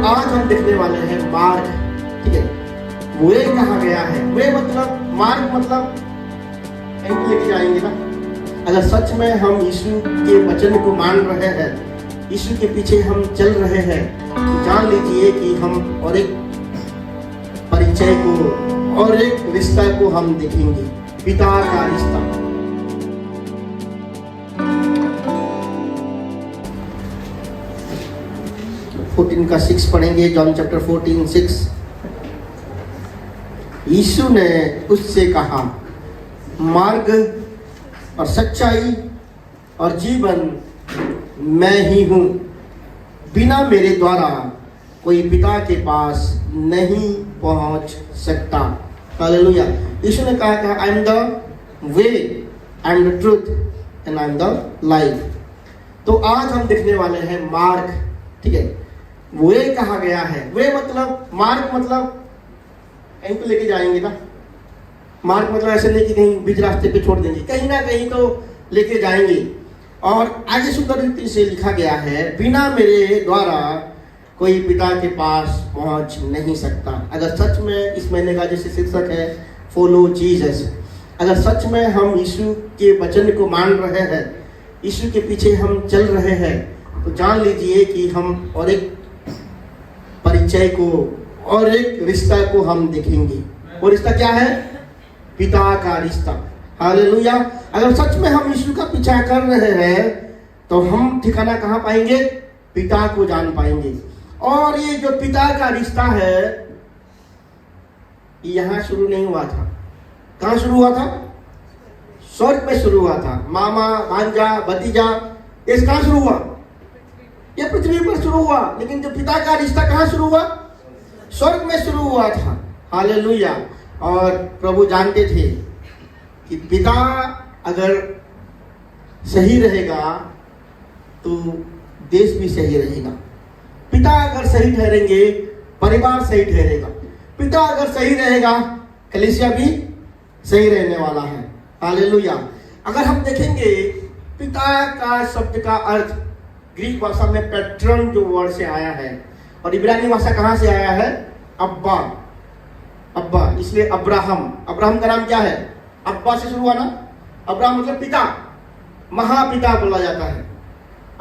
आज हम देखने वाले हैं मार्ग। ठीक है, वे कहा गया है, वे मतलब मार्ग मतलब लेके जाएंगे ना। अगर सच में हम यीशु के वचन को मान रहे हैं, यीशु के पीछे हम चल रहे हैं, तो जान लीजिए कि हम और एक परिचय को और एक रिश्ता को हम देखेंगे, पिता का रिश्ता। का 6 पढ़ेंगे, जॉन चैप्टर 14:6। यीशु ने उससे कहा, मार्ग और सच्चाई और जीवन मैं ही हूं, बिना मेरे द्वारा कोई पिता के पास नहीं पहुंच सकता। हालेलुया। यीशु ने कहा I am the way, I am the truth and I am the life. तो आज हम देखने वाले हैं मार्ग। ठीक है, वे कहा गया है, वे मतलब मार्ग मतलब कहीं तो लेके जाएंगे ना। मार्ग मतलब ऐसे नहीं कि कहीं बीच रास्ते पे छोड़ देंगे, कहीं ना कहीं तो लेके जाएंगे। और आगे सुंदर रीति से लिखा गया है, बिना मेरे द्वारा कोई पिता के पास पहुंच नहीं सकता। अगर सच में इस महीने का जैसे शीर्षक है फॉलो जीसस, अगर सच में हम यीशु के वचन को मान रहे हैं, यीशु के पीछे हम चल रहे हैं, तो जान लीजिए कि हम और एक परिचय को और एक रिश्ता को हम देखेंगे। वो रिश्ता क्या है? पिता का रिश्ता। हालेलुया। अगर सच में हम यीशु का पीछा कर रहे हैं, तो हम ठिकाना कहाँ पाएंगे? पिता को जान पाएंगे। और ये जो पिता का रिश्ता है, यहाँ शुरू नहीं हुआ था। कहाँ शुरू हुआ था? स्वर्ग में शुरू हुआ था। मामा, भांजा, भतीजा, ये कहाँ शुरू हुआ? ये पृथ्वी पर शुरू हुआ। लेकिन जो पिता का रिश्ता कहाँ शुरू हुआ? स्वर्ग में शुरू हुआ था। हालेलुया। और प्रभु जानते थे कि पिता अगर सही रहेगा तो देश भी सही रहेगा। पिता अगर सही ठहरेंगे, परिवार सही ठहरेगा। पिता अगर सही रहेगा, कलीसिया भी सही रहने वाला है। हालेलुया। अगर हम देखेंगे पिता का शब्द का अर्थ ग्रीक भाषा में पैट्रन जो वर्ड से आया है, और इब्रानी भाषा कहाँ से आया है? अब्बा। अब्बा, इसलिए अब्राहम। अब्राहम का नाम क्या है? अब्बा से शुरू हुआ ना। अब्राहम मतलब पिता, महापिता बोला जाता है।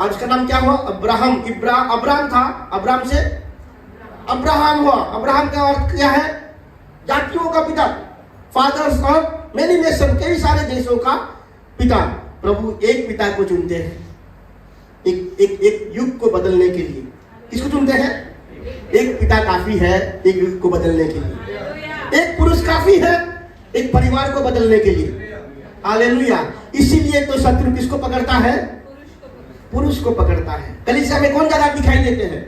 आज उसका नाम क्या हुआ? अब्राहम। अब्राहम था, अब्राहम से अब्राहम हुआ। अब्राहम का अर्थ क्या है? जातियों का पिता, फादर्स ऑफ मेनी नेशन, कई सारे देशों का पिता। प्रभु एक पिता को चुनते हैं एक युग को बदलने के लिए। किसको चुनते हैं? एक पिता काफी है एक युग को बदलने के लिए। एक पुरुष काफी है एक परिवार को बदलने के लिए। हालेलुया। इसीलिए तो शत्रु किसको पकड़ता है? पुरुष को पकड़ता है। कलीसिया में कौन ज्यादा दिखाई देते हैं?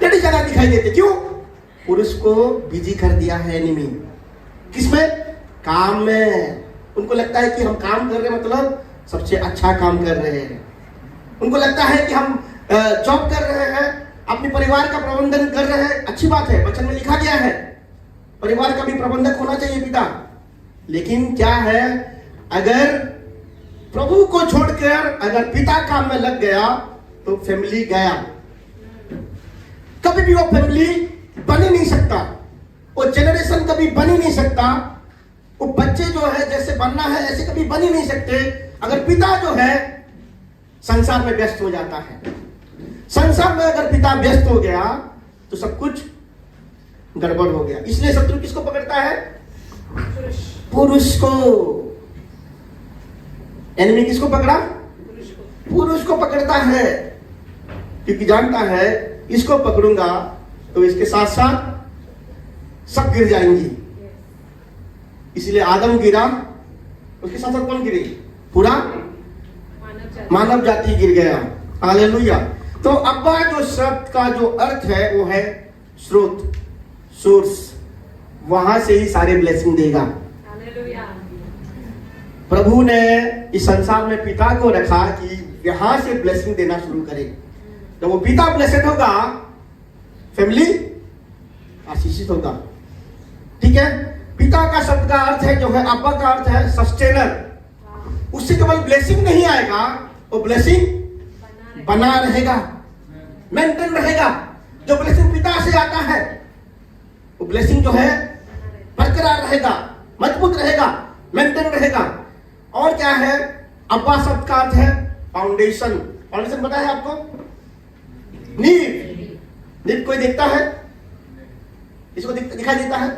लेडीज ज्यादा दिखाई देते। क्यों? पुरुष को बिजी कर दिया है एनिमी। किसमें? काम में। उनको लगता है कि हम काम कर रहे हैं मतलब सबसे अच्छा काम कर रहे हैं। उनको लगता है कि हम जॉब कर रहे हैं, अपने परिवार का प्रबंधन कर रहे हैं। अच्छी बात है, वचन में लिखा गया है परिवार का भी प्रबंधक होना चाहिए पिता। लेकिन क्या है, अगर प्रभु को छोड़कर अगर पिता काम में लग गया तो फैमिली गया। कभी भी वो फैमिली बन ही नहीं सकता, वो जनरेशन कभी बन ही नहीं सकता। वो बच्चे जो है जैसे बनना है ऐसे कभी बन ही नहीं सकते अगर पिता जो है संसार में व्यस्त हो जाता है। संसार में अगर पिता व्यस्त हो गया तो सब कुछ गड़बड़ हो गया। इसलिए शत्रु किसको पकड़ता है? पुरुष को। एनिमी किसको पकड़ा? पुरुष को पकड़ता है, क्योंकि जानता है इसको पकड़ूंगा तो इसके साथ साथ सब गिर जाएंगे। इसलिए आदम गिरा, उसके साथ साथ कौन गिरे? पूरा मानव जाति गिर गया। हालेलुया। तो अब्बा जो शब्द का जो अर्थ है वो है स्रोत, सोर्स। वहां से ही सारे ब्लेसिंग देगा। प्रभु ने इस संसार में पिता को रखा कि यहां से ब्लेसिंग देना शुरू करे। जब वो पिता ब्लेसेड होगा, फैमिली आशीषित होगा। ठीक है। पिता का शब्द का अर्थ है जो है, अब्बा का अर्थ है सस्टेनर। उससे केवल ब्लेसिंग नहीं आएगा, वो ब्लेसिंग बना रहेगा, मेंटेन रहेगा। जो ब्लेसिंग पिता से आता है वो ब्लेसिंग जो है बरकरार रहेगा, मजबूत रहेगा, मेंटेन रहेगा। और क्या है? अब्बा शब्द का अर्थ है फाउंडेशन। फाउंडेशन पता है आपको? नींव। नींव कोई देखता है? इसको दिखाई देता है?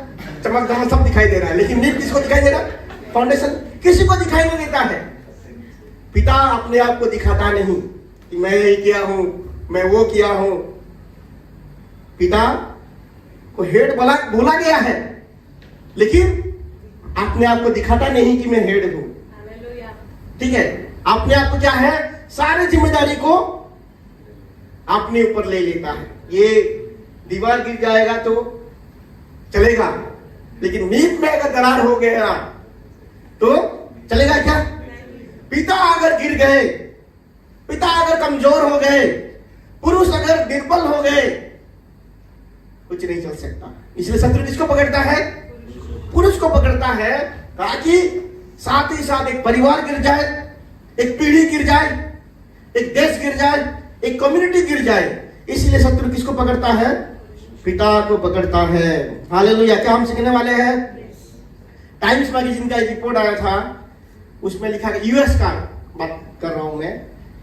चमक धमक सब दिखाई दे रहा है, लेकिन नींव किसको दिखाई दे रहा है? फाउंडेशन किसी को दिखाई नहीं देता है। पिता अपने आप को दिखाता नहीं कि मैं ये किया हूं, मैं वो किया हूं। पिता को हेड बोला गया है, लेकिन अपने आप को दिखाता नहीं कि मैं हेड हूं। ठीक है, अपने आप को क्या है? सारी जिम्मेदारी को अपने ऊपर ले लेता है। ये दीवार गिर जाएगा तो चलेगा, लेकिन नींव में अगर दरार हो गया तो चलेगा क्या? पिता अगर गिर गए, पिता अगर कमजोर हो गए, पुरुष अगर निर्बल हो गए, कुछ नहीं चल सकता। इसलिए शत्रु किसको पकड़ता है? पुरुष को पकड़ता है, ताकि साथ ही साथ एक परिवार गिर जाए, एक पीढ़ी गिर जाए, एक देश गिर जाए, एक कम्युनिटी गिर जाए। इसलिए शत्रु किसको पकड़ता है? पिता को पकड़ता है। हालेलुया। क्या हम सीखने वाले हैं? टाइम्स मैगजीन का एक रिपोर्ट आया था, उसमें लिखा है, यूएस का बात कर रहा हूं मैं,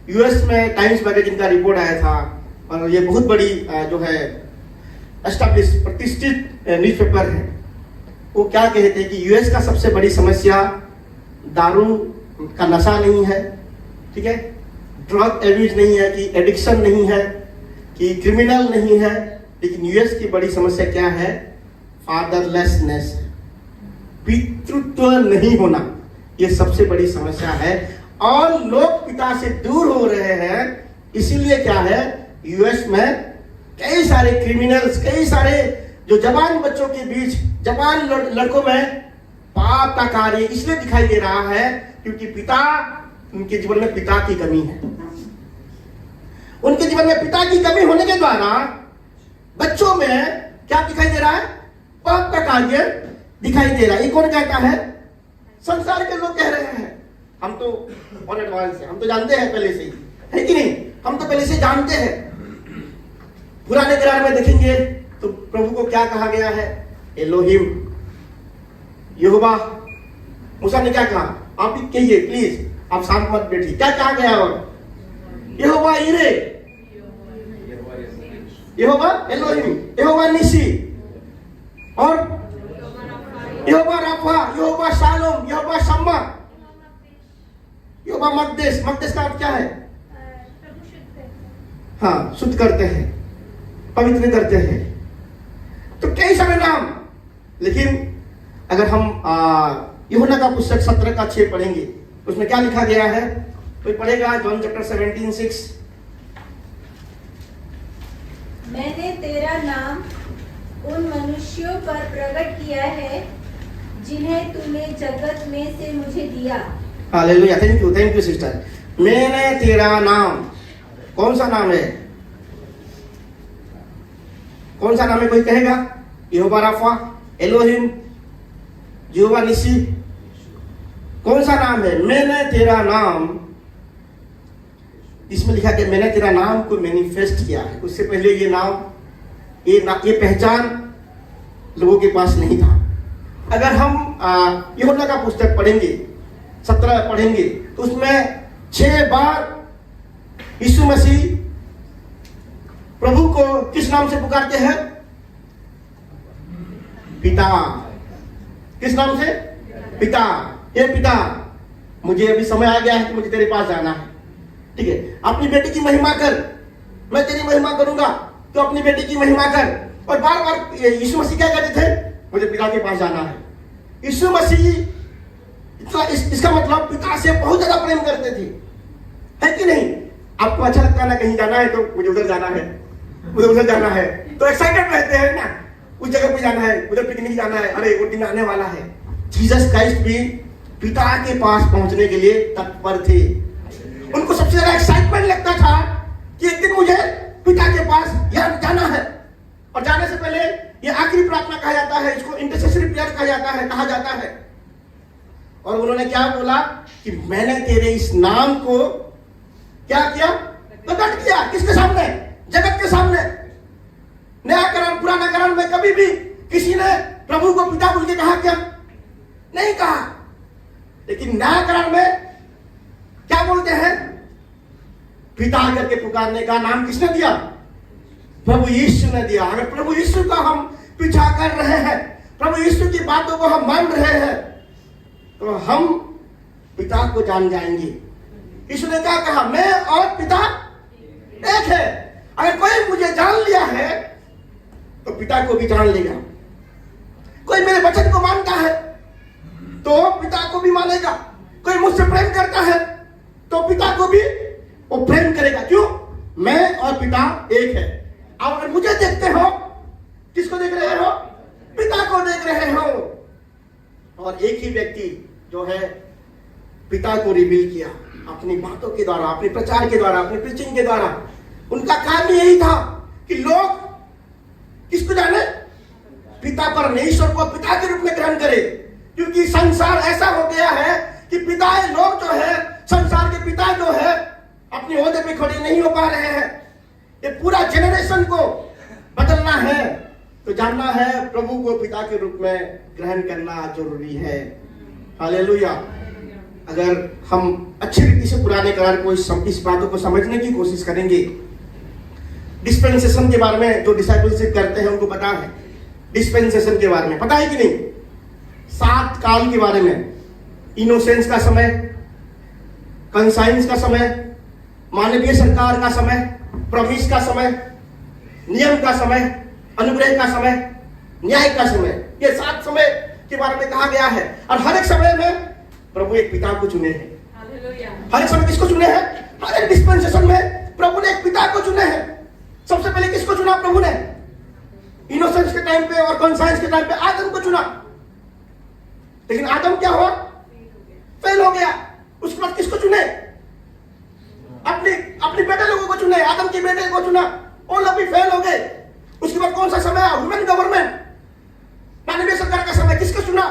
यूएस में टाइम्स मैगजीन का रिपोर्ट आया था, और ये बहुत बड़ी जो है एस्टैब्लिश प्रतिष्ठित न्यूज़पेपर है। वो क्या कहते हैं कि यूएस का सबसे बड़ी समस्या दारू का नशा नहीं है, ठीक है, ड्रग एब्यूज नहीं है, कि एडिक्शन नहीं है, कि क्रिमिनल नहीं है, लेकिन यूएस की बड़ी समस्या क्या है? फादरलेसनेस, पितृत्व नहीं होना। ये सबसे बड़ी समस्या है, और लोग पिता से दूर हो रहे हैं। इसीलिए क्या है, यूएस में कई सारे क्रिमिनल्स, कई सारे जो जवान बच्चों के बीच, जवान लड़कों में पाप का कार्य इसलिए दिखाई दे रहा है क्योंकि पिता, उनके जीवन में पिता की कमी है। उनके जीवन में पिता की कमी होने के द्वारा बच्चों में क्या दिखाई दे रहा है? पाप का कार्य दिखाई दे रहा है। ये कौन कहता है? संसार के लोग कह रहे हैं। हम तो और एडवांस है, हम तो जानते हैं पहले से ही, है कि नहीं? हम तो पहले से जानते हैं। पुराने करार में देखेंगे तो प्रभु को क्या कहा गया है? एलोहिम, यहोवा। मूसा ने क्या कहा? आप ही कहिए प्लीज, आप शांत मत बैठिए। क्या कहा गया? और यहोवा ईरे, यहोवा एलोहिम, यहोवा निसी, और यहोवा राफा, यहोवा शालोम, यहोवा शम्मा, यहोवा मकदेश। मकदेश का अर्थ क्या है? हाँ, शुद्ध करते हैं, पवित्र करते हैं। तो कई सारे नाम, लेकिन अगर हम यूहन्ना का पुस्तक 17:6 पढ़ेंगे, उसमें क्या लिखा गया है? कोई पढ़ेगा? John chapter 17:6। मैंने तेरा नाम उन मनुष्यों पर प्रकट किया है जिन्हें तूने जगत में से मुझे दिया। हालेलुया। Thank you sister. मैंने तेरा नाम, कौन सा नाम है? कौन सा नाम है? कोई कहेगा? यहोवा राफा, एलोहिम, यहोवा निसी, कौन सा नाम है? मैंने तेरा नाम, इसमें लिखा कि मैंने तेरा नाम को मैनिफेस्ट किया है। उससे पहले ये नाम, ये पहचान लोगों के पास नहीं था। अगर हम यूहन्ना का पुस्तक पढ़ेंगे, 17 पढ़ेंगे, तो उसमें 6 बार यीशु मसीह प्रभु को किस नाम से पुकारते हैं? पिता। किस नाम से? पिता। ये पिता, मुझे अभी समय आ गया है कि मुझे तेरे पास जाना है, ठीक है, अपनी बेटी की महिमा कर, मैं तेरी महिमा करूंगा, तो अपनी बेटी की महिमा कर। और बार बार यीशु मसीह क्या कहते थे? मुझे पिता के पास जाना है। यीशु मसीह इसका मतलब पिता से बहुत ज्यादा प्रेम करते थे, है कि नहीं? आपको अच्छा लगता है ना, कहीं जाना है तो मुझे उधर जाना है, मुझे उधर जाना है, तो एक्साइटेड रहते हैं ना, उस जगह पे जाना है, उधर पिकनिक जाना है, अरे वो दिन आने वाला है। जीसस क्राइस्ट भी पिता के पास पहुंचने के लिए तत्पर थे। उनको सबसे ज्यादा एक्साइटमेंट लगता था कि एक दिन मुझे पिता के पास जाना है। और जाने से पहले ये आखिरी प्रार्थना कहा जाता है, इसको इंटरसेसरी प्रेयर कहा जाता है। और उन्होंने क्या बोला कि मैंने तेरे इस नाम को क्या किया? प्रकट किया। किसके सामने? जगत के सामने। में कभी भी किसी ने प्रभु को पिता बोल के कहा क्या? नहीं कहा। लेकिन न्यायकरण में क्या बोलते हैं? पिता करके पुकारने का नाम किसने दिया? प्रभु यीशु ने दिया। अगर प्रभु यीशु का हम पीछा कर रहे हैं, प्रभु यीशु की बातों को हम मान रहे हैं, तो हम पिता को जान जाएंगे। यीशु ने क्या कहा? मैं और पिता एक है। अगर कोई मुझे जान लिया है तो पिता को भी जान लेगा। कोई मेरे वचन को मानता है तो पिता को भी मानेगा। कोई मुझसे प्रेम करता है तो पिता को भी वो प्रेम करेगा। क्यों? मैं और पिता एक है। अब अगर मुझे देखते हो, किसको देख रहे हो? पिता को देख रहे हो। और एक ही व्यक्ति जो है पिता को रिवील किया अपनी बातों के द्वारा, अपने प्रचार के द्वारा, अपने प्रीचिंग के द्वारा। उनका काम यही था कि लोग किसको जाने? पिता परमेश्वर को पिता के रूप में ग्रहण करे। क्योंकि संसार ऐसा हो गया है कि पिता लोग जो है, संसार के पिता जो है, अपने ओहदे पे खड़े नहीं हो पा रहे हैं। ये पूरा जेनरेशन को बदलना है तो जानना है प्रभु को पिता के रूप में ग्रहण करना जरूरी है। हालेलुया। अगर हम अच्छी रीति से पुराने करार को इस बातों को समझने की कोशिश करेंगे, डिस्पेंसेशन के बारे में जो डिसाइपलशिप करते हैं उनको पता है। डिस्पेंसेशन के बारे में पता है कि नहीं? 7 काल के बारे में, इनोसेंस का समय, कंसाइंस का समय, मानवीय सरकार का समय, प्रॉमिस का समय, नियम का समय, अनुग्रह का समय, न्याय का समय। ये 7 समय के बारे में कहा गया है। और हर एक समय में प्रभु एक पिता को चुने हैं। हर एक समय किसको चुने हैं? हर एक डिस्पेंसेशन में प्रभु ने एक पिता को चुने हैं। सबसे पहले किसको चुना प्रभु ने? इनोसेंस के टाइम पे और कॉन्साइंस के टाइम पे आदम को चुना। लेकिन आदम क्या हुआ? फेल हो गया। उसके बाद किसको चुने? अपने बेटे लोगों को चुने। आदम के बेटे को चुना, वो लोग भी फेल हो गए। उसके बाद कौन सा समय आया? ह्यूमन गवर्नमेंट, मानवीय सरकार का समय। किसको चुना?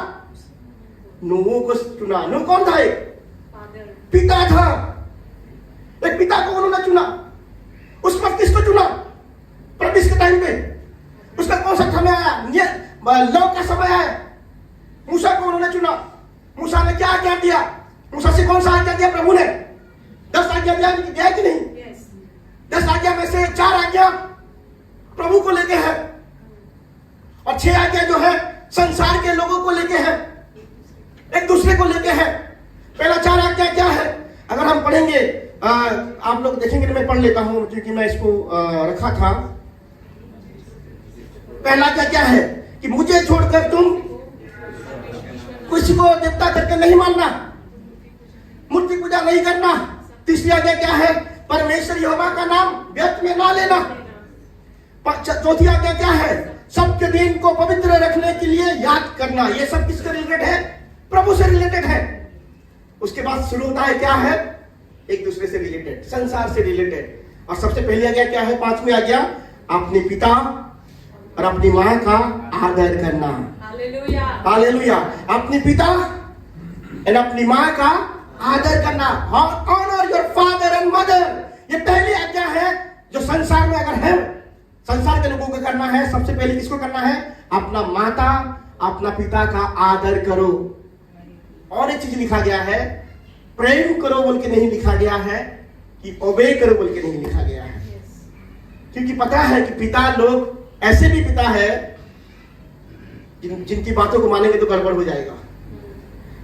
नूह को चुना। नूह कौन था? पिता था। एक पिता को उन्होंने चुना। उस वक्त किसको चुना? प्रॉमिस के टाइम पे। उसका कौन सा समय आया? लॉ का समय आया। मूसा को उन्होंने चुना। मूसा ने क्या आज्ञा दिया? मूसा से कौन सा आज्ञा दिया प्रभु ने? 10 आज्ञा दिया कि नहीं? 10 आज्ञा में से 4 आज्ञा प्रभु को लेके है और 6 आज्ञा जो है संसार के लोगों को लेके है, एक दूसरे को लेके है। पहला 4 आज्ञा क्या है? अगर हम पढ़ेंगे, आप लोग देखेंगे, मैं पढ़ लेता हूं क्योंकि मैं इसको रखा था। पहला क्या है? कि मुझे छोड़कर तुम किसी को देवता करके नहीं मानना, मूर्ति पूजा नहीं करना। तीसरी आज्ञा क्या है? परमेश्वर यहोवा का नाम व्यर्थ में ना लेना। चौथी आज्ञा क्या है? सबके दिन को पवित्र रखने के लिए याद करना। ये सब किससे रिलेटेड है? प्रभु से रिलेटेड है। उसके बाद शुरू होता है क्या है? एक दूसरे से रिलेटेड, संसार से रिलेटेड। और सबसे पहली आज्ञा क्या है? 5वीं आज्ञा, अपने पिता और अपनी मां का आदर करना। हालेलुया। हालेलुया। अपने पिता और अपनी मां का आदर करना। Honour your father and mother. ये पहली आज्ञा है जो संसार में अगर है, संसार के लोगों को करना है। सबसे पहले किसको करना है? अपना माता, अपना पिता का आदर करो। और एक चीज लिखा गया है, प्रेम करो बोल के नहीं लिखा गया है कि ओबे करो बोल के नहीं लिखा गया है। क्योंकि पता है कि पिता लोग ऐसे भी पिता है जिनकी बातों को मानेंगे तो गड़बड़ हो जाएगा।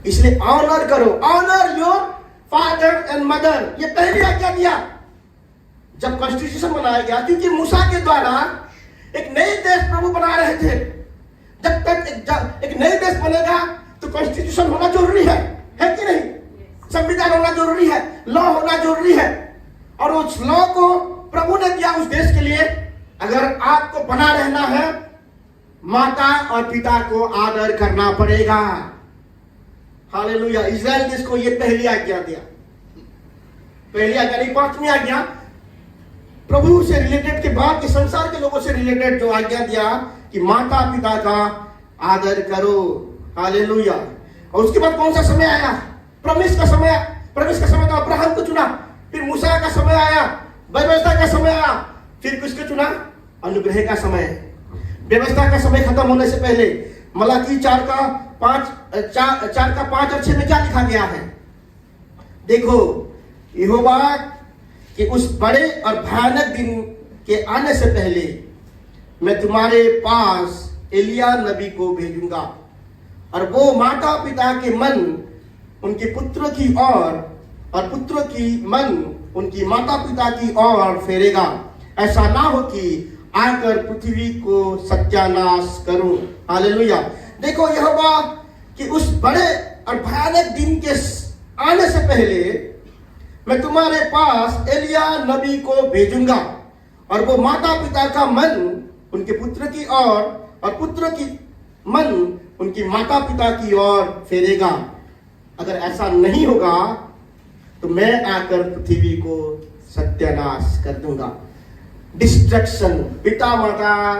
इसलिए ऑनर करो, honour your father and mother. ये पहली आज्ञा दिया जब कॉन्स्टिट्यूशन बनाया गया। क्योंकि मूसा के द्वारा एक नए देश प्रभु बना रहे थे। जब तक एक नए देश बनेगा तो कॉन्स्टिट्यूशन होना जरूरी है कि नहीं? संविधान होना जरूरी है, लॉ होना जरूरी है। और उस लॉ को प्रभु ने दिया उस देश के लिए। अगर आपको बना रहना है, माता और पिता को आदर करना पड़ेगा। हालेलुया। इजराइल देश को ये पहली आज्ञा दिया। पहली आज्ञा नहीं, 5वीं आज्ञा प्रभु से रिलेटेड के बाद के संसार के लोगों से रिलेटेड जो आज्ञा दिया कि माता पिता का आदर करो। हालेलुया। और उसके बाद कौन सा समय आया? प्रॉमिस का समय। प्रॉमिस का समय तो अब्राहम को चुना। फिर मूसा का समय आया, व्यवस्था का समय आया। फिर किसको चुना? अनुग्रह का समय। व्यवस्था का समय खत्म होने से पहले मलाकी 4 का 5 और 6 में क्या लिखा गया है? देखो, यहोवा के उस बड़े और भयानक दिन के आने से पहले मैं तुम्हारे पास एलिया नबी को भेजूंगा और वो माता पिता के मन उनके पुत्रों की ओर और पुत्रों की मन उनकी माता पिता की ओर फेरेगा, ऐसा ना हो कि आकर पृथ्वी को सत्यानाश करूं। हालेलुया। देखो, यहोवा कि उस बड़े और भयानक दिन के आने से पहले मैं तुम्हारे पास एलिया नबी को भेजूंगा और वो माता पिता का मन उनके पुत्र की ओर और पुत्र की मन उनकी माता पिता की ओर फेरेगा। अगर ऐसा नहीं होगा तो मैं आकर पृथ्वी को सत्यानाश कर दूंगा। डिस्ट्रक्शन, पिता माता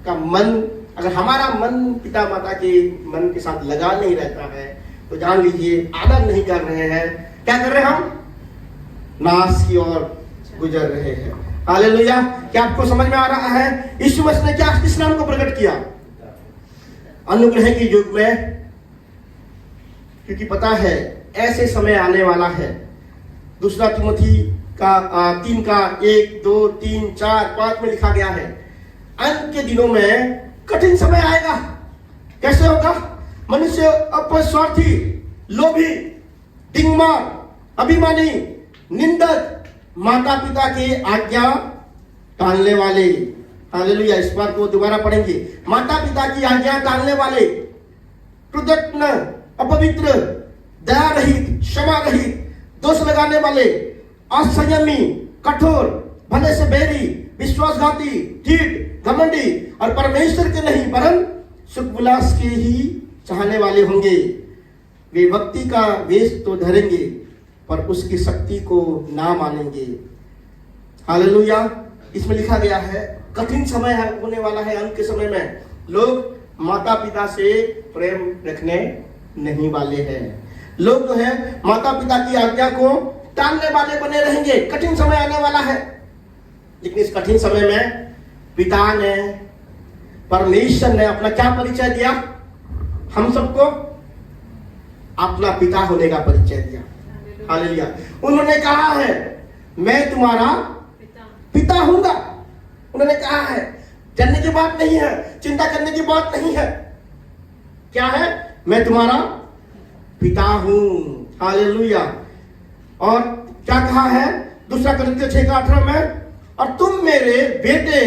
का मन, अगर हमारा मन पिता माता के मन के साथ लगा नहीं रहता है तो जान लीजिए आदर नहीं कर रहे हैं। क्या कर रहे हैं हम? नाश की ओर गुजर रहे हैं। हालेलुया। क्या आपको समझ में आ रहा है? यीशु मसीह ने क्या किस नाम को प्रकट किया? अनुग्रह के युग में, क्योंकि पता है ऐसे समय आने वाला है। दूसरा तिमोथी का 3 का 1, 2, 3, 4, 5 में लिखा गया है अंत के दिनों में कठिन समय आएगा। कैसे होगा? मनुष्य अपस्वार्थी, लोभी, डिंगमार, अभिमानी, निंदक, माता पिता के आज्ञा टालने वाले। हालेलुया। इस बार को दोबारा पढ़ेंगे। माता पिता की आज्ञा टालने वाले, कृतज्ञ, अपवित्र, दया रहित, क्षमा रहित, दोष लगाने वाले, असंयमी, कठोर, भले से बैरी, विश्वासघाती, ठीठ, घमंडी और परमेश्वर के नहीं वरन सुख विलास के ही चाहने वाले होंगे। वे भक्ति का वेश तो धरेंगे पर उसकी शक्ति को ना मानेंगे। हालेलुया। इसमें लिखा गया है कठिन समय होने वाला है। अंत के समय में लोग माता पिता से प्रेम रखने नहीं वाले हैं। लोग जो है माता पिता की आज्ञा को टालने वाले बने रहेंगे। कठिन समय आने वाला है। लेकिन इस कठिन समय में पिता ने, परमेश्वर ने अपना क्या परिचय दिया? हम सबको अपना पिता होने का परिचय दिया। हालेलुया। उन्होंने कहा है मैं तुम्हारा पिता हूंगा। उन्होंने कहा है, जानने की बात नहीं है, चिंता करने की बात नहीं है। क्या है? मैं तुम्हारा पिता हूं। हालेलुया। और क्या कहा है? दूसरा कोरिन्थियों 6 का 18 में, और तुम मेरे बेटे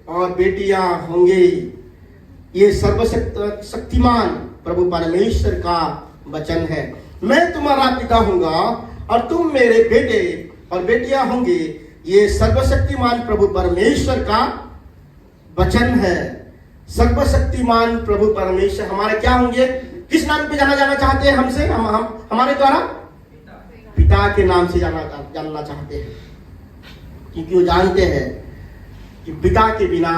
और बेटियां होंगे। ये सर्वशक्तिमान प्रभु परमेश्वर का वचन है। मैं तुम्हारा पिता हूंगा और तुम मेरे बेटे और बेटियां होंगे। ये सर्वशक्तिमान प्रभु परमेश्वर का वचन है। सर्वशक्तिमान प्रभु परमेश्वर हमारे क्या होंगे? किस नाम पे जाना चाहते हैं हमसे? हम हमारे द्वारा पिता के नाम से जानना चाहते हैं, क्योंकि वो जानते हैं कि पिता के बिना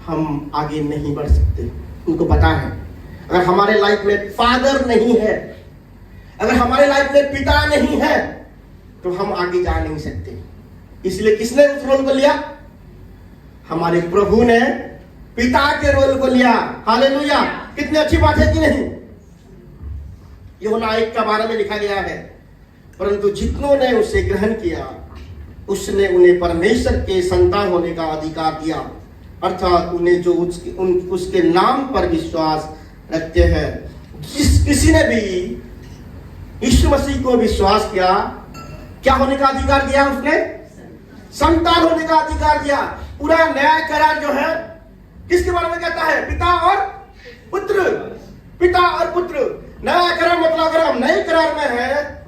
हम आगे नहीं बढ़ सकते। उनको पता है अगर हमारे लाइफ में फादर नहीं है, अगर हमारे लाइफ में पिता नहीं है तो हम आगे जा नहीं सकते। इसलिए किसने उस रोल को लिया? हमारे प्रभु ने पिता के रोल को लिया। हालेलुया। कितनी अच्छी बात है कि नहीं? यूहन्ना 1 का 12 में लिखा गया है, परंतु जितनों ने उसे ग्रहण किया उसने उन्हें परमेश्वर के संतान होने का अधिकार दिया, अर्थात उन्हें जो उसके नाम पर विश्वास रखते हैं। किसी ने भी यीशु मसीह को विश्वास किया, क्या होने का अधिकार दिया? उसने संतान होने का अधिकार दिया। पूरा नया करार जो है किसके बारे में कहता है? पिता और पुत्र। पिता और पुत्र। नया करार मतलब अगर हम नए करार में हैं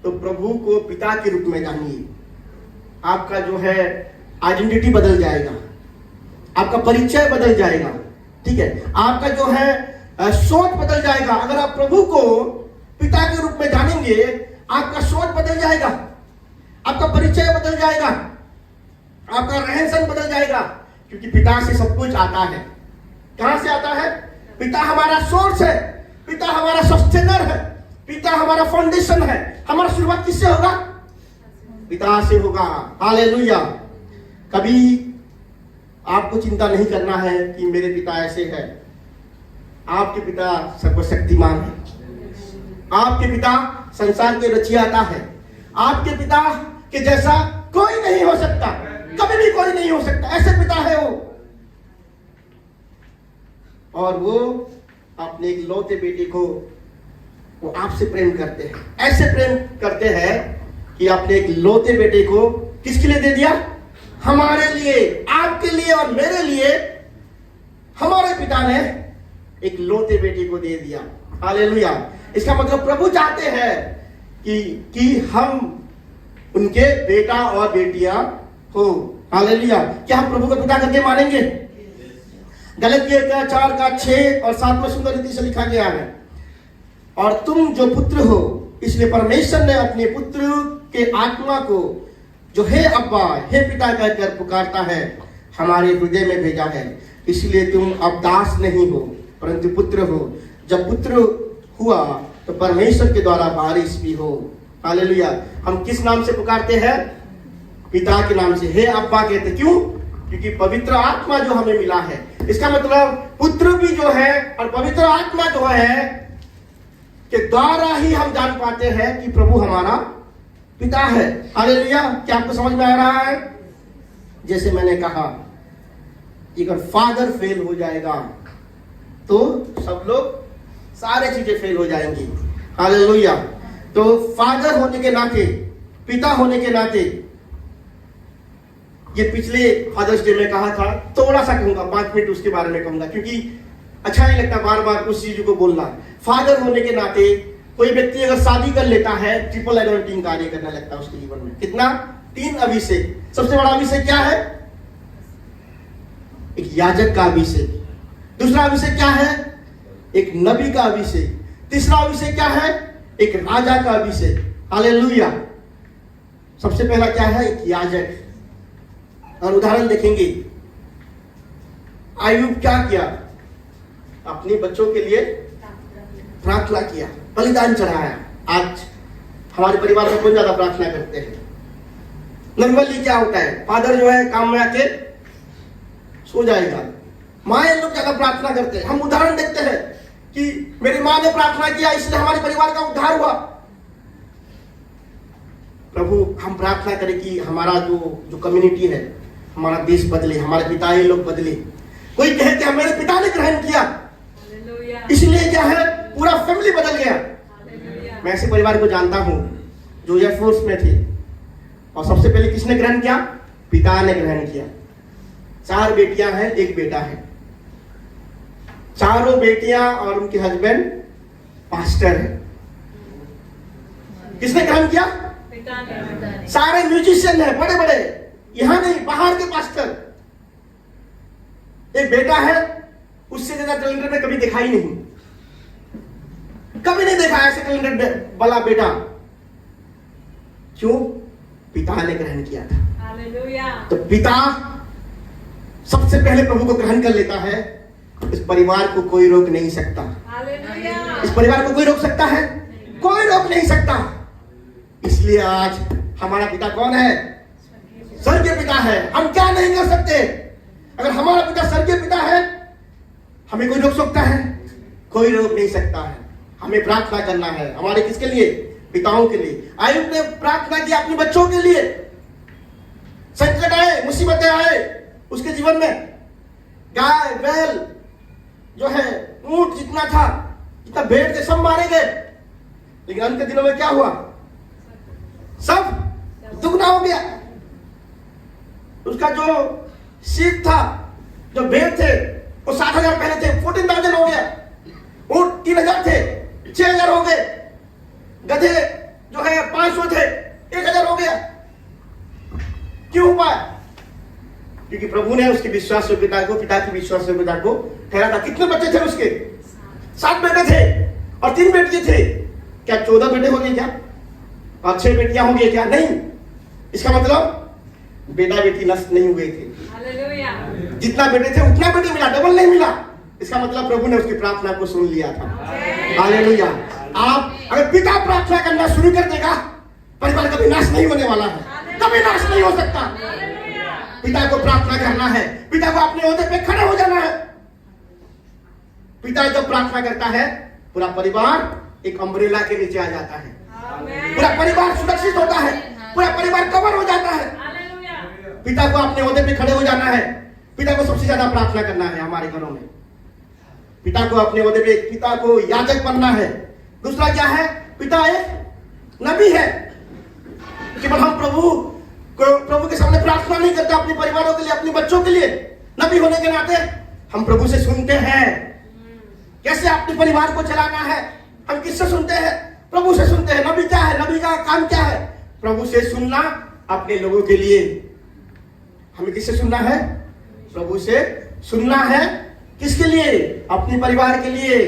तो प्रभु को पिता के रूप में जानिए। आपका जो है आइडेंटिटी बदल जाएगा, आपका परिचय बदल जाएगा। ठीक है, आपका जो है सोच बदल जाएगा। अगर आप प्रभु को पिता के रूप में जानेंगे, आपका सोच बदल जाएगा, आपका परिचय बदल जाएगा, आपका रहन सहन बदल जाएगा, क्योंकि पिता से सब कुछ आता है। कहां से आता है? पिता हमारा सोर्स है, पिता हमारा सस्टेनर है, पिता हमारा फाउंडेशन है। हमारा शुरुआत किससे होगा? पिता से होगा। हालेलुया। कभी आपको चिंता नहीं करना है कि मेरे पिता ऐसे है। आपके पिता सर्वशक्तिमान है। आपके पिता संसार के रचियाता है। आपके पिता के जैसा कोई नहीं हो सकता, कभी भी कोई नहीं हो सकता। ऐसे पिता है वो, और वो अपने एक लौते बेटे को वो आपसे प्रेम करते हैं। ऐसे प्रेम करते हैं कि अपने एक लौते बेटे को किसके लिए दे दिया? हमारे लिए, आपके लिए और मेरे लिए। हमारे पिता ने एक लौते बेटे को दे दिया। हालेलुया। इसका मतलब प्रभु चाहते हैं कि हम उनके बेटा और बेटियां हो। हालेलुया। क्या हम प्रभु को पिता करके मानेंगे? गलतियों का 4 का 6 और 7 में सुंदर रीति से लिखा गया है, और तुम जो पुत्र हो, इसलिए परमेश्वर ने अपने पुत्र के आत्मा को जो हे अब्बा, हे पिता कहकर पुकारता है, हमारे हृदय में भेजा है। इसलिए तुम अब दास नहीं हो परंतु पुत्र हो। जब पुत्र हुआ तो परमेश्वर के द्वारा वारिस भी हो। हालेलुया। हम किस नाम से पुकारते हैं? पिता के नाम से हे अब्बा कहते। क्यों? क्योंकि पवित्र आत्मा जो हमें मिला है। इसका मतलब पुत्र भी जो है और पवित्र आत्मा जो है के द्वारा ही हम जान पाते हैं कि प्रभु हमारा पिता है। हालेलुया। क्या आपको समझ में आ रहा है? जैसे मैंने कहा, अगर फादर फेल हो जाएगा तो सब लोग सारे चीजें फेल हो जाएंगी। हालेलुया। तो फादर होने के नाते, पिता होने के नाते, ये पिछले फादर्स डे में कहा था, थोड़ा सा कहूंगा, 5 मिनट उसके बारे में कहूंगा, क्योंकि अच्छा नहीं लगता बार बार उस चीज को बोलना। फादर होने के नाते कोई व्यक्ति अगर शादी कर लेता है, ट्रिपल एनोइंटिंग कार्य करने लगता है उसके जीवन में। कितना? 3 अभिषेक। सबसे बड़ा अभिषेक क्या है? एक याजक का अभिषेक। दूसरा अभिषेक क्या है? एक नबी का अभिषेक। तीसरा अभिषेक क्या है? एक राजा का अभिषेक। हालेलुया। सबसे पहला क्या है? एक याजक। और उदाहरण देखेंगे, आयुब क्या किया? अपने बच्चों के लिए प्रार्थना किया, बलिदान चढ़ाया। आज हमारे परिवार में कौन ज्यादा प्रार्थना करते हैं? नॉर्मली क्या होता है, फादर जो है काम में आके सो जाएगा, माए लोग ज्यादा प्रार्थना करते हैं। हम उदाहरण देखते हैं कि मेरी माँ ने प्रार्थना किया इसलिए हमारे परिवार का उद्धार हुआ। प्रभु हम प्रार्थना करें कि हमारा जो कम्युनिटी है, हमारा देश बदले, हमारे पिता ये लोग बदले। कोई कहे कि मेरे पिता ने ग्रहण किया इसलिए क्या है पूरा फैमिली बदल गया। मैं ऐसे परिवार को जानता हूं जो एयरफोर्स में थे, और सबसे पहले किसने ग्रहण किया? पिता ने ग्रहण किया। 4 बेटियां हैं, 1 बेटा है। चारों बेटियां और उनके हस्बैंड पास्टर है। किसने ग्रहण किया? पिता ने। सारे म्यूजिशियन है, बड़े बड़े, यहां नहीं बाहर के पास्टर। एक बेटा है, उससे ज्यादा टैलेंटेड में कभी देखा ही नहीं, कभी नहीं देखा ऐसे टैलेंटेड वाला बेटा। क्यों? पिता ने ग्रहण किया था। हालेलुया। तो पिता सबसे पहले प्रभु को ग्रहण कर लेता है। इस परिवार को कोई रोक नहीं सकता। हालेलुया। इस परिवार को कोई रोक सकता है? कोई रोक नहीं सकता। इसलिए आज हमारा पिता कौन है? स्वर्गीय पिता है। हम क्या नहीं कर सकते? अगर हमारा पिता स्वर्गीय पिता है, हमें कोई रोक सकता है? कोई रोक नहीं सकता है। हमें प्रार्थना करना है। हमारे किसके लिए? पिताओं के लिए। आयुब ने प्रार्थना की अपने बच्चों के लिए। संकट आए, मुसीबतें आए उसके जीवन में, गाय बैल जो है, ऊंट जितना था, जितना भेड़ थे, सब मारे गए। लेकिन अंत के दिनों में क्या हुआ? सब दुगना हो गया। उसका जो शीप था, जो भेड़ थे, वो 60,000 पहले थे, 14,000 हो गया। ऊंट 3,000 थे, 6,000 हो गए। गधे जो है 500 थे, 1,000 हो गया। क्यों हुआ? क्योंकि प्रभु ने उसके विश्वास योग्यता को, पिता की विश्वास योग्यता को ठहरा था। कितने बच्चे थे उसके? 7 बेटे थे और 3 बेटियां थे। क्या 14 बेटे हो गए क्या? और 6 बेटियां हो गई क्या? नहीं। इसका मतलब बेटा बेटी नष्ट नहीं हुए थे। हालेलुया। जितना बेटे थे उतना बेटे मिला, डबल नहीं मिला। इसका मतलब प्रभु ने उसकी प्रार्थना को सुन लिया था। हालेलुया। आप अगर पिता प्रार्थना करना शुरू कर देगा, परिवार कभी नाश नहीं होने वाला है, कभी नाश नहीं हो सकता। पिता को प्रार्थना करना है, पिता को अपने ओहदे पे खड़े हो जाना है। पिता जब प्रार्थना करता है, पूरा परिवार एक अम्ब्रेला के नीचे आ जाता है, पूरा परिवार सुरक्षित होता है, पूरा परिवार कवर हो जाता है। पिता को अपने ओहदे पे खड़े हो जाना है। पिता को सबसे ज्यादा प्रार्थना करना है हमारे घरों में। पिता को अपने ओहदे पे, पिता को याजक बनना है। दूसरा क्या है, पिता एक नबी है। केवल हम प्रभु के सामने प्रार्थना नहीं करते अपने परिवारों के लिए, अपने बच्चों के लिए। नबी होने के नाते हम प्रभु से सुनते हैं कैसे अपने परिवार को चलाना है। हम किससे सुनते हैं? प्रभु से सुनते हैं। नबी क्या है? नबी का काम क्या है? प्रभु से सुनना अपने लोगों के लिए। हमें किससे सुनना है? प्रभु से सुनना है। किसके लिए? अपने परिवार के लिए।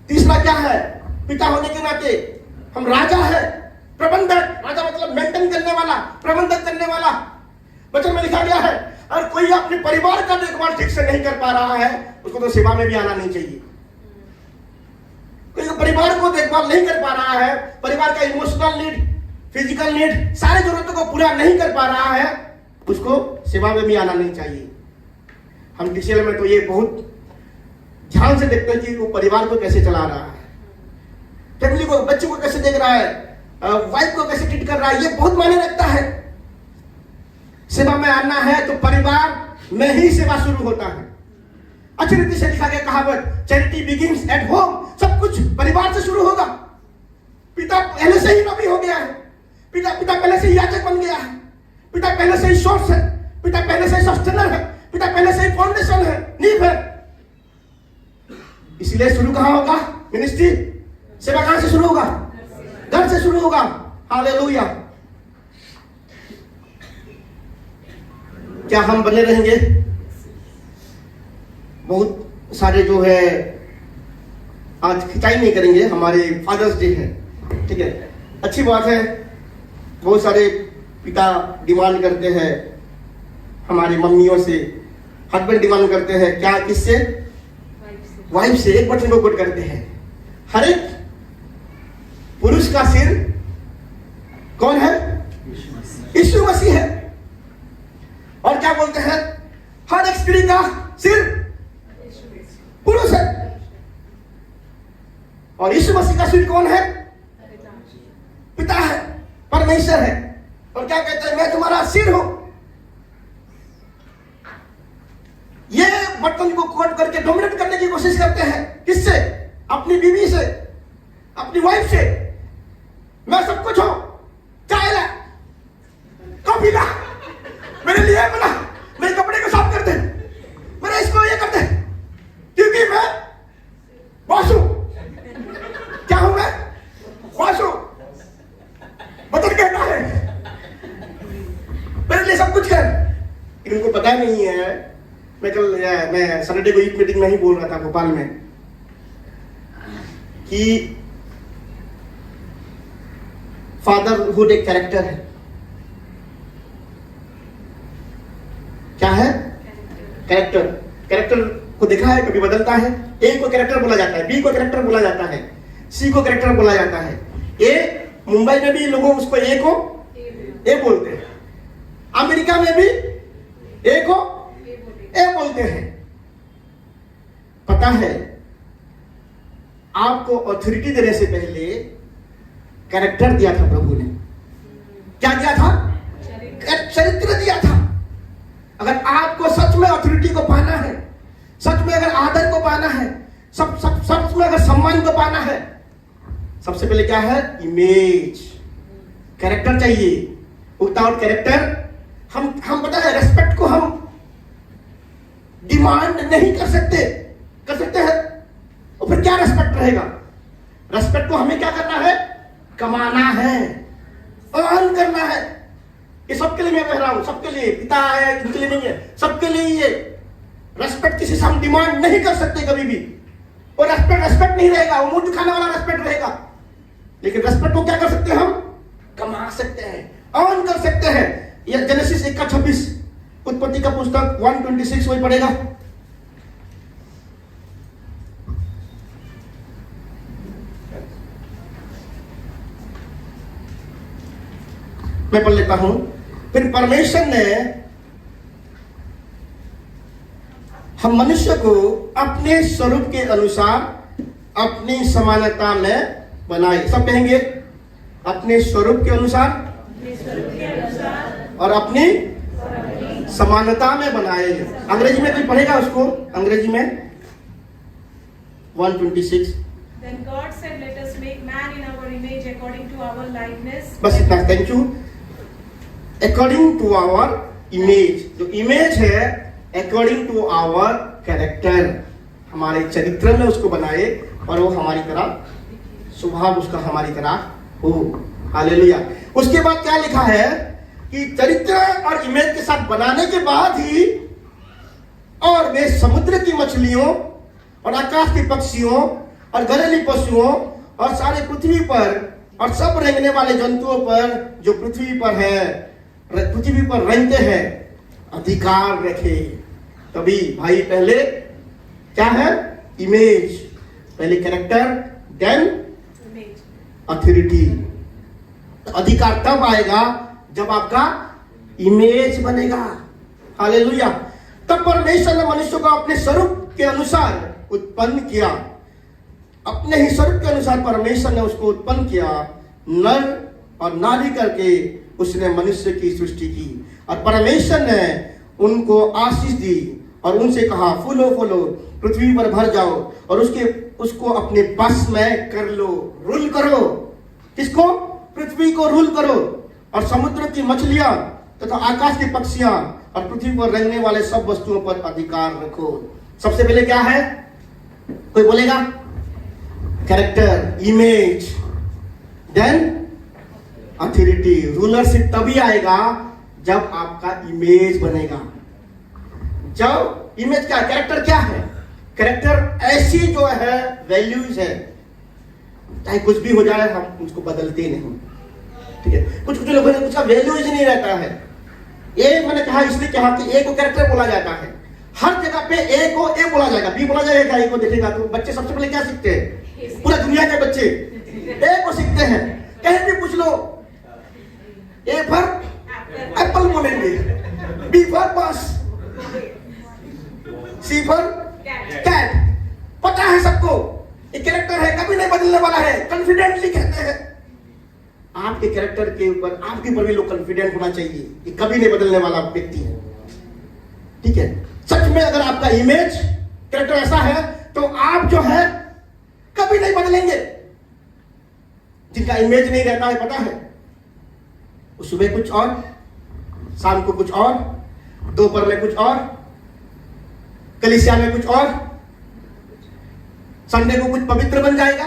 तीसरा क्या है? पिता होने के नाते हम राजा है, प्रबंधक। राजा मतलब मेंटेन करने वाला, प्रबंधन करने वाला। वचन में लिखा गया है, अगर कोई अपने परिवार का देखभाल ठीक से नहीं कर पा रहा है, उसको तो सेवा में भी आना नहीं चाहिए। कोई परिवार को देखभाल नहीं कर पा रहा है, परिवार का इमोशनल नीड, फिजिकल नीड, सारे जरूरतों को पूरा नहीं कर पा रहा है, उसको सेवा में भी आना नहीं चाहिए। हम डिसीएल में तो ये बहुत ध्यान से देखते हैं कि वो परिवार को कैसे चला रहा है, फैमिली को, बच्चों को कैसे देख रहा है, वाइफ को कैसे ट्रीट कर रहा है। ये बहुत मायने रखता है। सेवा में आना है तो परिवार में ही सेवा शुरू होता है। अच्छी रीति से लिखा गया कहावत, चैरिटी बिगिंस एट होम। सब कुछ परिवार से शुरू होगा। पिता पहले से ही नबी हो गया है, पिता पहले से ही याजक बन गया है, पिता पहले से ही सोर्स है, पिता पहले से ही सस्टेनर है, पिता पहले से ही फाउंडेशन है, नींव है। इसलिए शुरू कहां होगा? मिनिस्ट्री, सेवा कहां से शुरू होगा? घर से शुरू होगा। हालेलुया। क्या हम बने रहेंगे? बहुत सारे जो है आज खिंचाई नहीं करेंगे, हमारे फादर्स डे है, ठीक है, अच्छी बात है। बहुत सारे पिता डिमांड करते हैं हमारी मम्मियों से, हस्बैंड डिमांड करते हैं क्या? किससे? वाइफ से। एक बटन को कोट करते हैं, हर एक पुरुष का सिर कौन है? यीशु मसीह है। और क्या बोलते हैं? हर एक स्त्री का सिर पुरुष है। और यीशु मसीह का सिर कौन है? पिता है, परमेश्वर है। और क्या कहते हैं? मैं तुम्हारा सिर हूं। ये बटन को कोट करके डोमिनेट करने की कोशिश करते हैं। किससे? अपनी बीवी से, अपनी वाइफ से। मैं सब कुछ हूं, चाय ला, कॉफी ला, मेरे लिए बना, मेरे कपड़े को साफ कर दे, मेरे इसको ये कर दे, क्योंकि मैं बॉस हूं। क्या हूं मैं? बॉस हूं। बटन कहता है मेरे लिए सब कुछ कर। इनको पता नहीं है। मैं सैटरडे को यूथ मीटिंग में ही बोल रहा था भोपाल में कि फादरहुड एक कैरेक्टर है। क्या है? कैरेक्टर। कैरेक्टर को देखा है, कभी बदलता है। ए को कैरेक्टर बोला जाता है, बी को कैरेक्टर बोला जाता है, सी को कैरेक्टर बोला जाता है। ए, मुंबई में भी लोगों उसको ए को ए बोलते हैं, अमेरिका में भी ए को ए बोलते हैं। पता है, आपको ऑथोरिटी देने से पहले कैरेक्टर दिया था प्रभु ने। क्या दिया था? चरित्र दिया था। अगर आपको सच में ऑथोरिटी को पाना है, सच में अगर आदर को पाना है, सच में अगर सम्मान को पाना है, सबसे पहले क्या है? इमेज, कैरेक्टर चाहिए। विदाउट कैरेक्टर हम पता है रेस्पेक्ट को हम डिमांड नहीं कर सकते। कर सकते हैं तो फिर क्या रेस्पेक्ट रहेगा? रेस्पेक्ट को हमें क्या करना है? कमाना है, अर्न करना है। ये सबके लिए मैं कह रहा हूं, सबके लिए। पिता है इनके लिए नहीं है, सबके लिए ये रेस्पेक्ट किसी से हम डिमांड नहीं कर सकते कभी भी। और रेस्पेक्ट नहीं रहेगा, वो मुंह दिखाने वाला रेस्पेक्ट रहेगा। लेकिन रेस्पेक्ट को क्या कर सकते हैं? हम कमा सकते हैं, अर्न कर सकते हैं। ये जेनेसिस 1:26, उत्पत्ति का पुस्तक 1:26 वही पढ़ेगा। मैं पढ़ लेता हूं। फिर परमेश्वर ने हम मनुष्य को अपने स्वरूप के अनुसार अपनी समानता में बनाए। सब कहेंगे अपने स्वरूप के अनुसार और अपनी समानता में बनाए। अंग्रेजी में कोई पढ़ेगा उसको? अंग्रेजी में 126। Then God said, let us make man in our image according to our likeness. बस इतना, thank you. According to our image, जो इमेज है अकॉर्डिंग टू आवर कैरेक्टर, हमारे चरित्र में उसको बनाए और वो हमारी तरह स्वभाव उसका हमारी तरह हो। हालेलुया। उसके बाद क्या लिखा है कि चरित्र और इमेज के साथ बनाने के बाद ही और वे समुद्र की मछलियों और आकाश के पक्षियों और घरेलू पशुओं और सारे पृथ्वी पर और सब रेंगने वाले जंतुओं पर जो पृथ्वी पर है, पृथ्वी पर रेंगते हैं, अधिकार रखे। तभी भाई पहले क्या है? इमेज, पहले कैरेक्टर, देन Image. अथॉरिटी। अधिकार तब आएगा जब आपका इमेज बनेगा। हालेलुया। तब परमेश्वर ने मनुष्य को अपने स्वरूप के अनुसार उत्पन्न किया। अपने ही स्वरूप के अनुसार परमेश्वर ने उसको उत्पन्न किया, नर और नारी करके उसने मनुष्य की सृष्टि की। और परमेश्वर ने उनको आशीष दी और उनसे कहा, फूलो फूलो, पृथ्वी पर भर जाओ और उसको अपने बस में कर लो, रूल करो। किसको? पृथ्वी को रूल करो और समुद्र की मछलियां तथा आकाश की पक्षियां और पृथ्वी पर रहने वाले सब वस्तुओं पर अधिकार रखो। सबसे पहले क्या है? कोई बोलेगा? Character, image, then authority. Rulership तभी आएगा जब आपका इमेज बनेगा। जब इमेज क्या, कैरेक्टर क्या है? कैरेक्टर ऐसी जो है वैल्यूज है, चाहे कुछ भी हो जाए हम उसको बदलते नहीं। ठीक है, कुछ कुछ लोगों ने उसका वैल्यूज नहीं रहता है। ए मैंने कहा इसलिए कहा कि ए को कैरेक्टर बोला जाता है। हर जगह पे ए को ए बोला जाएगा, बी बोला जाएगा। ए को देखेगा तो बच्चे सबसे पहले क्या सीखते हैं? पूरा दुनिया के बच्चे ए को सीखते हैं। कहीं भी पूछ लो, ए फॉर एप्पल बोलेंगे, बी फॉर बस, सी फॉर कैट। पता है सबको, ये कैरेक्टर है, कभी नहीं बदलने वाला है, कॉन्फिडेंटली कहते हैं। आपके कैरेक्टर के ऊपर, आपके ऊपर भी लोग कॉन्फिडेंट होना चाहिए कि कभी नहीं बदलने वाला व्यक्ति है। ठीक है, सच में अगर आपका इमेज कैरेक्टर ऐसा है तो आप जो है कभी नहीं बदलेंगे। जिनका इमेज नहीं रहता है, पता है, वो सुबह कुछ और, शाम को कुछ और, दोपहर में कुछ और, कलीसिया में कुछ और, संडे को कुछ पवित्र बन जाएगा,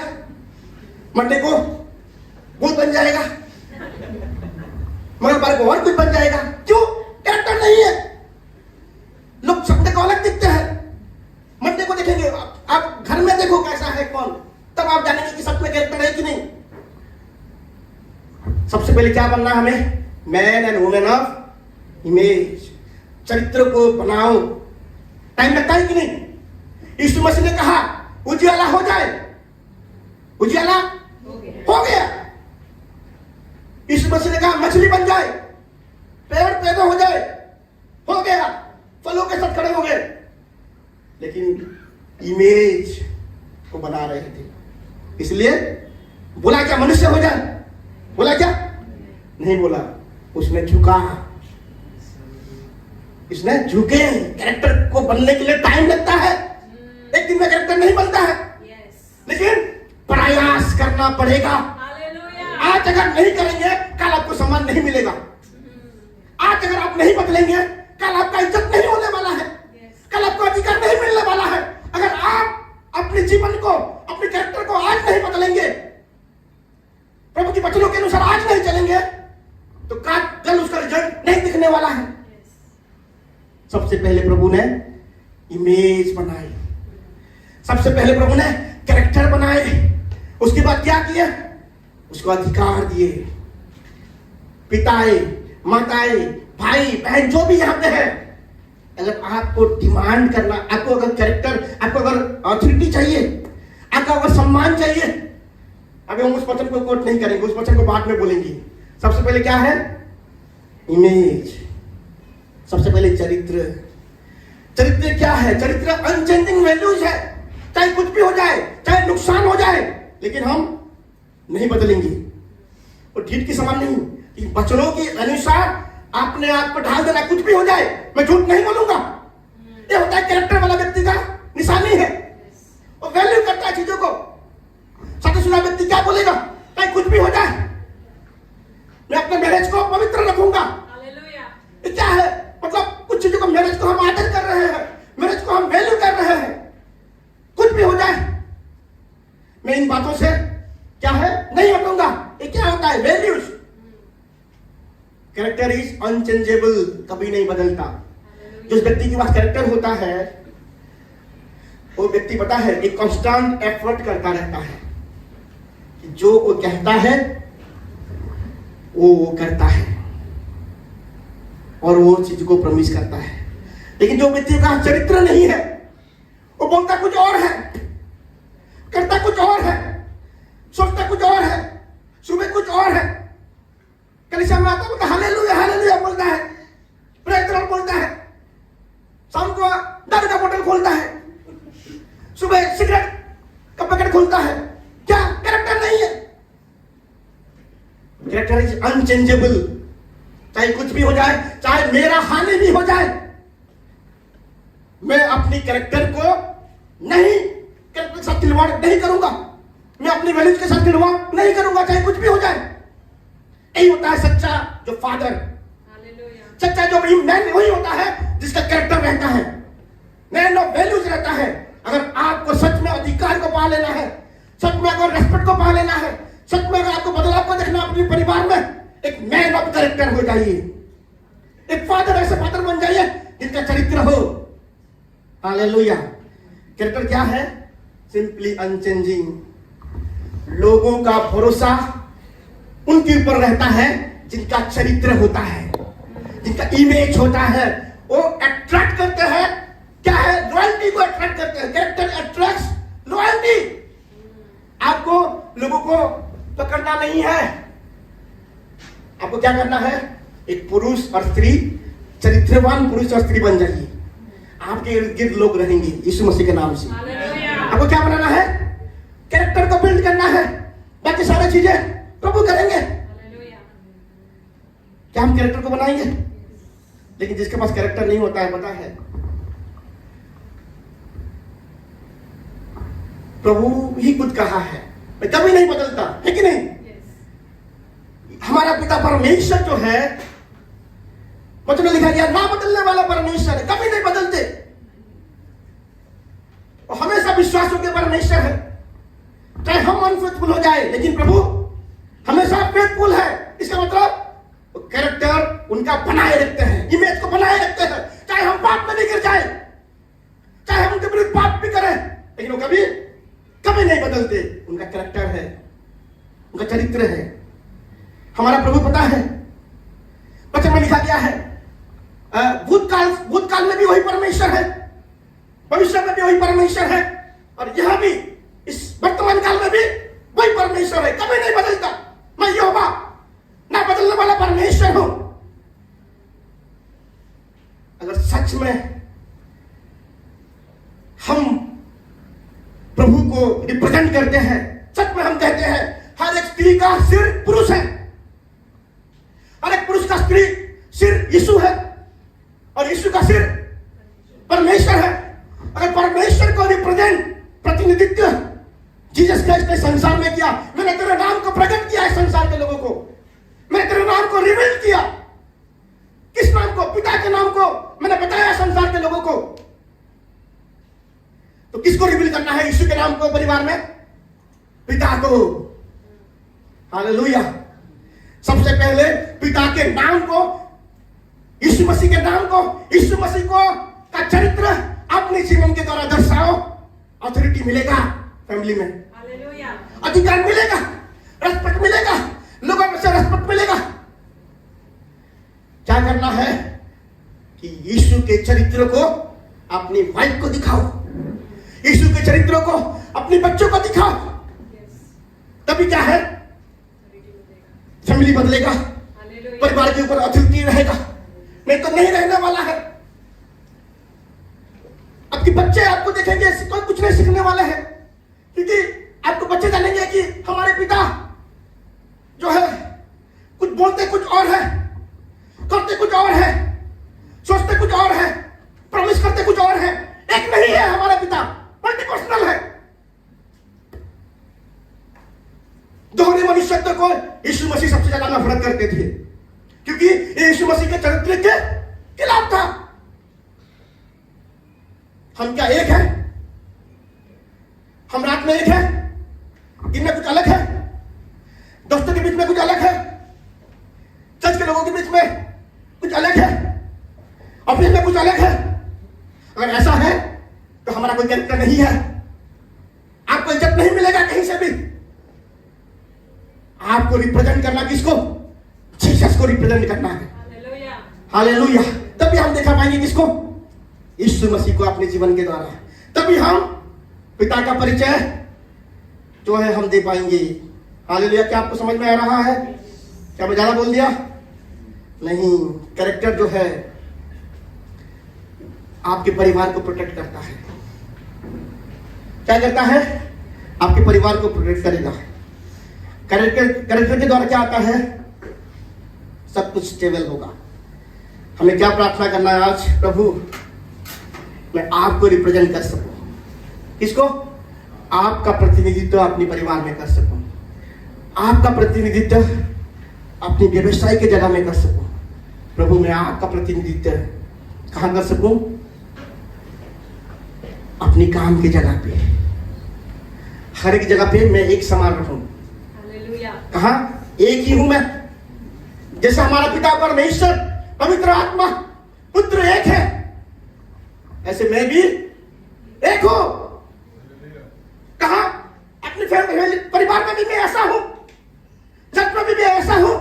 मंडे को भूत बन जाएगा, मंगलवार को और कुछ बन जाएगा। क्यों? कैरेक्टर नहीं है। लोग संडे को अलग दिखते हैं, मंडे को देखेंगे, आप घर में देखो कैसा है कौन, तब आप जानेंगे कि सब में कैरेक्टर है कि नहीं। सबसे पहले क्या बनना हमें? Man and women of image. चरित्र को बनाओ। टाइम लगता है कि नहीं? यीशु मसीह ने कहा उजियाला हो जाए, उजियाला हो गया। यीशु मसीह ने कहा मछली बन जाए, पेड़ पैदा हो जाए, हो गया, फलों के साथ खड़े हो गए। लेकिन इमेज को बना रहे थे, इसलिए बोला क्या मनुष्य हो जाए? बोला क्या? नहीं बोला। उसने झुका, इसने झुके। कैरेक्टर को बनने के लिए टाइम लगता है, एक दिन में कैरेक्टर नहीं बनता है। लेकिन प्रयास करना पड़ेगा। आज अगर नहीं करेंगे कल आपको सम्मान नहीं मिलेगा। आज अगर आप नहीं बदलेंगे कल आपका इज्जत नहीं होने वाला है, कल आपको अधिकार नहीं मिलने वाला है। अगर आप अपने जीवन को, अपने कैरेक्टर को आज नहीं बदलेंगे, प्रभु की वचनों के अनुसार आज नहीं चलेंगे, तो कल उसका रिजल्ट नहीं दिखने वाला है। सबसे पहले प्रभु ने इमेज बनाई, सबसे पहले प्रभु ने कैरेक्टर बनाए। उसके बाद क्या किया? उसको अधिकार दिए। पिताए, माताए, भाई बहन जो भी यहाँ पे है, अगर आपको डिमांड करना, आपको अगर कैरेक्टर, आपको अगर अथॉरिटी चाहिए, आपको अगर सम्मान चाहिए, अभी हम उस वचन को कोट नहीं करेंगे, उस वचन को बाद में बोलेंगे। सबसे पहले क्या है? इमेज। सबसे पहले चरित्र। चरित्र क्या है? चरित्र अनचेंजिंग वैल्यूज है। चाहे कुछ भी हो जाए, चाहे नुकसान हो जाए, लेकिन हम नहीं बदलेंगे। और ढीठ की समान नहीं कि वचनों के अनुसार अपने आप को ढाल देना, कुछ भी हो जाए मैं झूठ नहीं बोलूंगा। ये होता है कैरेक्टर वाला व्यक्ति का निशानी है। और वैल्यू करता है चीजों को। शादीशुदा व्यक्ति क्या बोलेगा? चाहे कुछ भी हो जाए मैं अपने मैरिज को पवित्र रखूंगा। Hallelujah. ये क्या है? मतलब कुछ चीजों को, मैरिज को हम आदर कर रहे हैं, मैरिज को हम वैल्यू कर रहे हैं। कुछ भी हो जाए मैं इन बातों से क्या है नहीं हटूंगा। ये क्या होता है? वैल्यूज। कैरेक्टर इज अनचेंजेबल, कभी नहीं बदलता। जिस व्यक्ति के पास कैरेक्टर होता है वो व्यक्ति पता है एक कांस्टेंट एफर्ट करता रहता है कि जो वो कहता है वो करता है और वो चीज को प्रॉमिस करता है। लेकिन जो व्यक्ति का चरित्र नहीं है वो बोलता कुछ और है, करता कुछ और है, सोचता कुछ और है, सुबह कुछ और है, कलीसिया में आता बोलता हालेलुया हालेलुया बोलता है, प्रेज द लॉर्ड बोलता है, शाम को दारू का बोतल खोलता है, सुबह सिगरेट का पैकेट खोलता है। क्या? कैरेक्टर नहीं है। Character is unchangeable. चाहे कुछ भी हो जाए, चाहे मेरा हानि भी हो जाए, मैं अपनी कैरेक्टर को नहीं, कैरेक्टर के साथ खिलवाड़ नहीं करूंगा। मैं अपनी वैल्यूज के साथ खिलवाड़ नहीं करूंगा, चाहे कुछ भी हो जाए। यही होता है सच्चा जो फादर। Hallelujah. सच्चा जो मैन वही होता है जिसका कैरेक्टर रहता है, मैन ऑफ वैल्यूज रहता है। अगर आपको सच में अधिकार को पा लेना है, सच में अगर रेस्पेक्ट को पा लेना है, सच में अगर आपको बदलाव को देखना अपने परिवार में, एक मैन ऑफ कैरेक्टर हो जाइए। एक फादर, ऐसे फादर बन जाइए जिनका चरित्र हो। हालेलुया। कैरेक्टर क्या है? Simply unchanging. लोगों का भरोसा उनके ऊपर रहता है जिनका चरित्र होता है, जिनका इमेज होता है। वो अट्रैक्ट करते हैं, क्या है? लॉयल्टी को अट्रैक्ट करते हैं। Character attracts loyalty. आपको लोगों को पकड़ना नहीं है, आपको क्या करना है? एक पुरुष और स्त्री, चरित्रवान पुरुष और स्त्री बन जाइए। आपके इर्द गिर्द लोग रहेंगे यीशु मसीह के नाम से। Hallelujah. आपको क्या बनाना है? कैरेक्टर को बिल्ड करना है, बाकी सारी चीजें प्रभु करेंगे। Hallelujah. क्या हम कैरेक्टर को बनाएंगे? लेकिन जिसके पास कैरेक्टर नहीं होता है, पता है प्रभु ही खुद कहा है मैं कभी नहीं बदलता, है कि नहीं? Yes. हमारा पिता परमेश्वर जो है, वचन में लिखा गया ना बदलने वाला परमेश्वर है, कभी नहीं बदलते और हमेशा विश्वास योग्य परमेश्वर है। चाहे हम अनफेथफुल हो जाए, लेकिन प्रभु हमेशा फेथफुल है। इसका मतलब कैरेक्टर उनका बनाए रखते हैं, इमेज को बनाए रखते हैं। चाहे हम पाप में भी गिर जाए, चाहे हम उनके विरुद्ध पाप भी करें, लेकिन वो कभी कभी नहीं बदलते। उनका कैरेक्टर है, उनका चरित्र है। हमारा प्रभु पता है, वचन में लिखा गया है भूतकाल में भी वही परमेश्वर है, भविष्य में भी वही परमेश्वर है, और यहां भी इस वर्तमान काल में भी वही परमेश्वर है, कभी नहीं बदलता। मैं यहोवा ना बदलने वाला परमेश्वर हूं। अगर सच में हम प्रभु को रिप्रेजेंट करते हैं, सच में हम कहते हैं हर एक स्त्री का सिर पुरुष है, हर एक पुरुष का स्त्री सिर यीशु है, और यीशु का सिर परमेश्वर है। अगर परमेश्वर को रिप्रेजेंट, प्रतिनिधित्व जीसस क्राइस्ट ने संसार में किया, मैंने तेरे नाम को प्रकट किया है संसार के लोगों को, मैंने तेरे नाम को रिवील किया। किस नाम को? पिता के नाम को मैंने बताया संसार के लोगों को। तो किसको रिवील करना है? यीशु के नाम को परिवार में? पिता को। हालेलुया। सबसे पहले पिता के नाम को, यीशु मसीह के नाम को, यीशु मसीह को का चरित्र अपने जीवन के द्वारा दर्शाओ। ऑथोरिटी मिलेगा फैमिली में, Hallelujah. अधिकार मिलेगा, रेस्पेक्ट मिलेगा, लोगों में से रेस्पेक्ट मिलेगा। क्या करना है कि यीशु के चरित्र को अपनी वाइफ को दिखाओ, यीशु के चरित्र को अपने बच्चों को दिखाओ। Yes. तभी क्या है? फैमिली बदलेगा, परिवार के ऊपर अद्वितीय रहेगा, नहीं तो नहीं रहने वाला है। आपके बच्चे आपको देखेंगे कोई कुछ नहीं सीखने वाले हैं, क्योंकि आपको बच्चे जानेंगे कि हमारे पिता जो है कुछ बोलते कुछ और है, करते कुछ और है, सोचते कुछ और है, प्रॉमिस करते कुछ और है। एक नहीं है हमारा पिता, मल्टीपर्सनल है। दोहरे मनुष्यत्व को यीशु मसीह सबसे ज्यादा नफरत करते थे, क्योंकि ये यीशु मसीह के चरित्र के खिलाफ था। हम क्या एक है? हम रात में एक है, दिन में कुछ अलग है, दोस्तों के बीच में कुछ अलग है, चर्च के लोगों के बीच में कुछ अलग है, ऑफिस में कुछ अलग है। अगर ऐसा है तो हमारा कोई कैरेक्टर नहीं है, आपको इज्जत नहीं मिलेगा कहीं से भी। आपको रिप्रेजेंट करना किसको? जीसस को रिप्रेजेंट करना है। हालेलुया। तभी हम देखा पाएंगे किसको? यीशु मसीह को अपने जीवन के द्वारा। तभी हम पिता का परिचय जो है हम दे पाएंगे। हालेलुया। क्या आपको समझ में आ रहा है? क्या मैं ज्यादा बोल दिया? नहीं। कैरेक्टर जो है आपके परिवार को प्रोटेक्ट करता है। क्या करता है? आपके परिवार को प्रोटेक्ट करेगा। कैरेक्टर के द्वारा क्या आता है? सब कुछ स्टेबल होगा। हमें क्या प्रार्थना करना है आज? प्रभु मैं आपको रिप्रेजेंट कर सकूं। किसको? आपका प्रतिनिधित्व अपने परिवार में कर सकूं, आपका प्रतिनिधित्व अपनी व्यवसाय के जगह में कर सकूं। प्रभु मैं आपका प्रतिनिधित्व कहां कर सकूं? अपनी काम की जगह पे, हर एक जगह पे मैं एक समान रहूं। कहां? एक ही हूं मैं। जैसे हमारा पिता परमेश्वर, पवित्र आत्मा, पुत्र एक है, ऐसे मैं भी एक हूं। कहां? अपने परिवार में भी मैं ऐसा हूं, चर्च में भी मैं ऐसा हूं,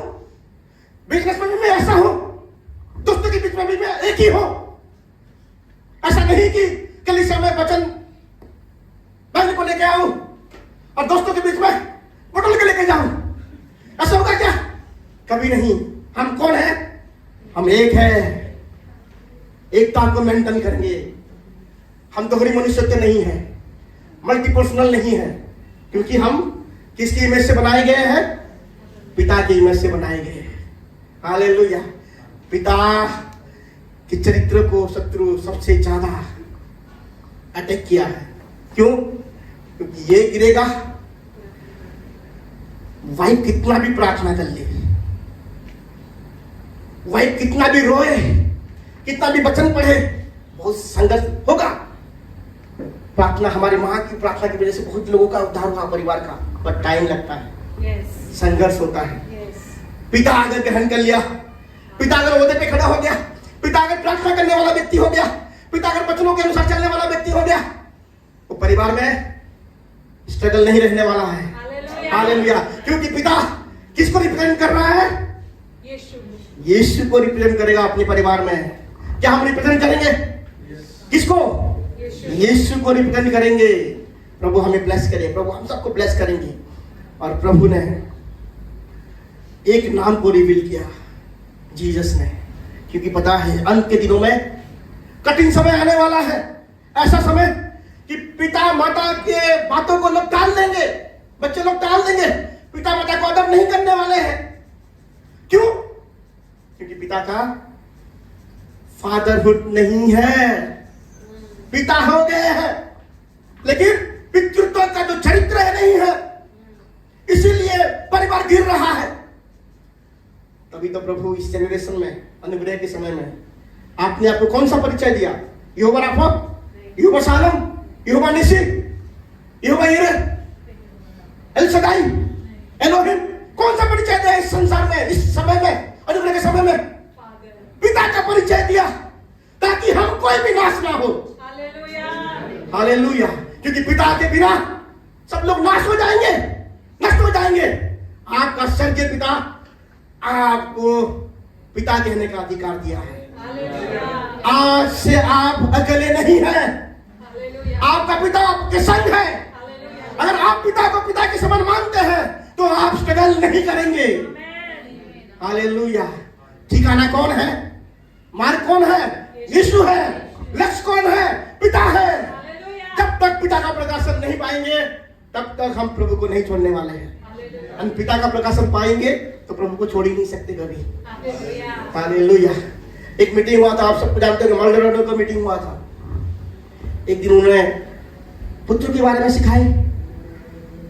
बिजनेस में भी मैं ऐसा हूं, दोस्तों के बीच में भी मैं एक ही हूं। ऐसा नहीं कि कलीसिया में वचन पहले को लेके आऊं और दोस्तों के बीच में बोतल के लेके जाऊं। ऐसा होगा क्या? कभी नहीं। हम कौन है? हम एक है। एकता को मेंटेन करेंगे। हम दोहरी मनुष्यत्व नहीं है, मल्टीपर्सनल नहीं है, क्योंकि हम किसकी इमेज से बनाए गए हैं? पिता की इमेज से बनाए गए हैं। हालेलुया। पिता के चरित्र को शत्रु सबसे ज्यादा अटैक किया है। क्यों? क्योंकि ये गिरेगा, वाइफ कितना भी प्रार्थना कर ले, वाइफ कितना भी रोए, कितना भी वचन पढ़े, बहुत संघर्ष होगा। प्रार्थना, हमारी माँ की प्रार्थना की वजह से बहुत लोगों का उद्धार हुआ परिवार का, पर टाइम लगता है, संघर्ष होता है। पिता अगर ग्रहण कर लिया, पिता अगर ओहदे पे खड़ा हो गया, पिता अगर प्रार्थना करने वाला व्यक्ति हो गया, पिता अगर वचनों के अनुसार चलने वाला व्यक्ति हो गया, वो परिवार में स्ट्रगल नहीं रहने वाला है। हालेलुया। क्योंकि पिता किसको रिप्रेजेंट कर रहा है? यीशु को रिप्रेजेंट करेगा अपने परिवार में। क्या हम रिप्रेजेंट करेंगे? किसको? यीशु को रिप्रेजेंट करेंगे। प्रभु हमें ब्लेस करे, प्रभु हम सबको ब्लेस करेंगे। और प्रभु ने एक नाम को रिवील किया, जीसस ने, क्योंकि पता है अंत के दिनों में कठिन समय आने वाला है। ऐसा समय कि पिता माता के बातों को लोग टाल देंगे, बच्चे लोग टाल देंगे, पिता माता को अदब नहीं करने वाले हैं। क्यों? क्योंकि पिता का फादरहुड नहीं है, पिता हो गए हैं, लेकिन पितृत्व का जो चरित्र है नहीं है, इसीलिए परिवार गिर रहा है। तभी तो प्रभु इस जनरेशन में, अनुग्रह के समय में आपने आपको कौन सा परिचय दिया? यहोवा राफा, यहोवा शालोम, यहोवा निसी, यहोवा यिरे, एल शदाई, एलोहिम। कौन सा परिचय दिया इस संसार में, इस समय में, अनुग्रह के समय में? पिता का परिचय दिया, ताकि हम कोई भी नाश ना हो। हालेलुया। क्योंकि पिता के बिना सब लोग नाश हो जाएंगे, नष्ट हो जाएंगे। आपका स्वर्गीय पिता आपको पिता कहने का अधिकार दिया है। आज से आप अकेले नहीं हैं, आपका पिता आपके संग है। अगर आप पिता को पिता के समान मानते हैं तो आप स्ट्रगल नहीं करेंगे। हालेलुया। ठिकाना कौन है? मार्ग कौन है? यीशु है। लक्ष्य कौन है? पिता है। जब तक पिता का प्रकाशन नहीं पाएंगे तब तक हम प्रभु को नहीं छोड़ने वाले हैं। हम पिता का प्रकाशन पाएंगे तो प्रभु को छोड़ ही नहीं सकते कभी। हालेलुया। एक मीटिंग हुआ था, आप सब जानते हो, मल्डोनाडो का मीटिंग हुआ था। एक दिन उन्होंने पुत्र के बारे में सिखाए,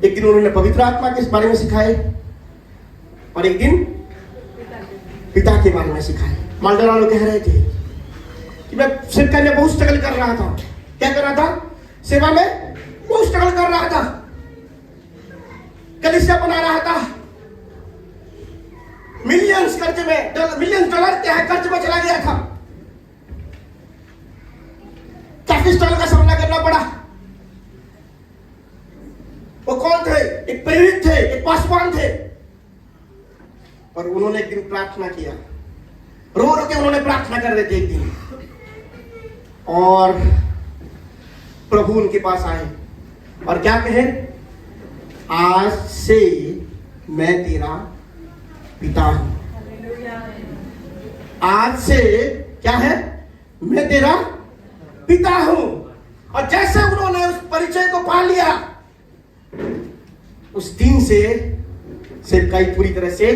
एक दिन उन्होंने पवित्र आत्मा के बारे में सिखाए, और एक दिन पिता के बारे में सिखाए। मल्डोनाडो कह रहे थे कि मैं सेवका में बहुत स्ट्रगल कर रहा था। क्या कर रहा था? सेवा में बहुत स्ट्रगल कर रहा था, कलीसिया बना रहा था, मिलियंस $मिलियन क्या है कर्ज में चला गया था, काफी स्ट्रगल का सामना करना पड़ा। वो कौन थे? एक प्रेरित थे, एक पासवान थे, और उन्होंने एक दिन प्रार्थना किया, रो रो के उन्होंने प्रार्थना कर रहे थे एक दिन, और प्रभु उनके पास आए और क्या कहे? आज से मैं तेरा पिता हूं। आज से क्या है? मैं तेरा पिता हूं। और जैसे उन्होंने उस परिचय को पा लिया, उस दिन से सेवकाई पूरी तरह से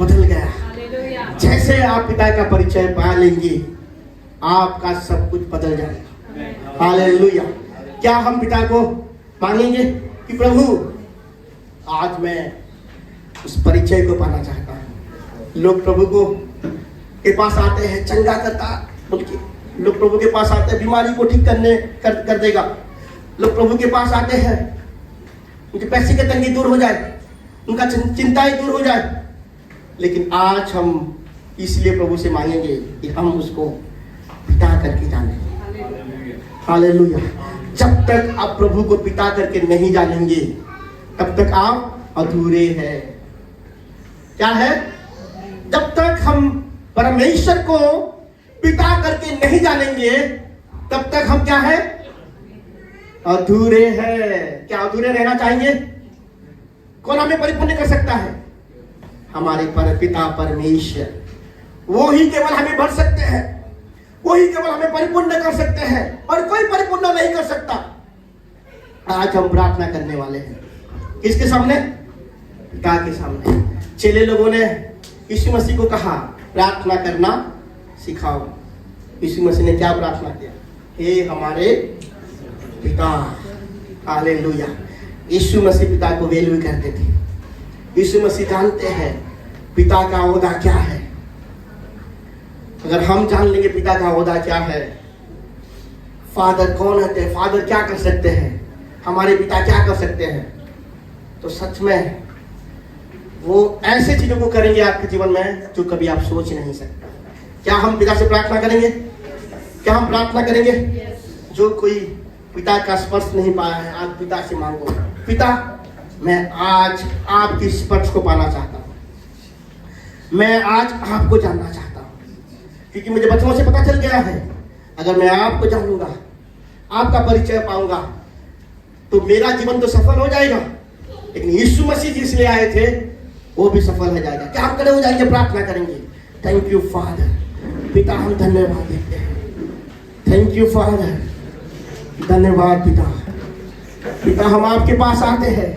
बदल गया। जैसे आप पिता का परिचय पा लेंगे, आपका सब कुछ बदल जाएगा। हालेलुया। क्या हम पिता को मांगेंगे कि प्रभु आज मैं उस परिचय को पाना चाहता हूं। लोग प्रभु को के पास आते हैं, चंगा करता बोल के। लोग प्रभु के पास आते हैं, बीमारी को ठीक कर देगा। लोग प्रभु के पास आते हैं, उनके पैसे की तंगी दूर हो जाए, उनका चिंताएं दूर हो जाए। लेकिन आज हम इसलिए प्रभु से मांगेंगे कि हम उसको पिता करके जाने। हालेलुया। जब तक आप प्रभु को पिता करके नहीं जानेंगे तब तक आप अधूरे हैं। क्या है? जब तक हम परमेश्वर को पिता करके नहीं जानेंगे तब तक हम क्या है? अधूरे हैं। क्या अधूरे रहना चाहेंगे? कौन हमें परिपूर्ण कर सकता है? हमारे पिता परमेश्वर, वो ही केवल हमें भर सकते हैं, वही केवल हमें परिपूर्ण कर सकते हैं, और कोई परिपूर्ण नहीं कर सकता। आज हम प्रार्थना करने वाले हैं किसके सामने? पिता के सामने। चेले लोगों ने यीशु मसीह को कहा प्रार्थना करना सिखाओ। यीशु मसीह ने क्या प्रार्थना किया? हे हमारे पिता। हालेलुया। यीशु मसीह पिता को वैल्यू करते थे। यीशु मसीह जानते हैं पिता का ओहदा क्या है। अगर हम जान लेंगे पिता का ओहदा क्या है, फादर कौन होते हैं, फादर क्या कर सकते हैं, हमारे पिता क्या कर सकते हैं, तो सच में वो ऐसे चीजों को करेंगे आपके जीवन में जो कभी आप सोच नहीं सकते। क्या हम पिता से प्रार्थना करेंगे? क्या हम प्रार्थना करेंगे? जो कोई पिता का स्पर्श नहीं पाया है, आज पिता से मांगो, पिता मैं आज आपकी स्पर्श को पाना चाहता हूँ, मैं आज आपको जानना चाहता हूँ, क्योंकि मुझे बचपन से पता चल गया है अगर मैं आपको जानूंगा, आपका परिचय पाऊंगा, तो मेरा जीवन तो सफल हो जाएगा, लेकिन यीशु मसीह जिसलिए आए थे वो भी सफल हो जाएगा। क्या हम खड़े हो जाएंगे, प्रार्थना करेंगे? Thank you father. पिता हम धन्यवाद देते हैं। Thank you father. धन्यवाद पिता। पिता हम आपके पास आते हैं।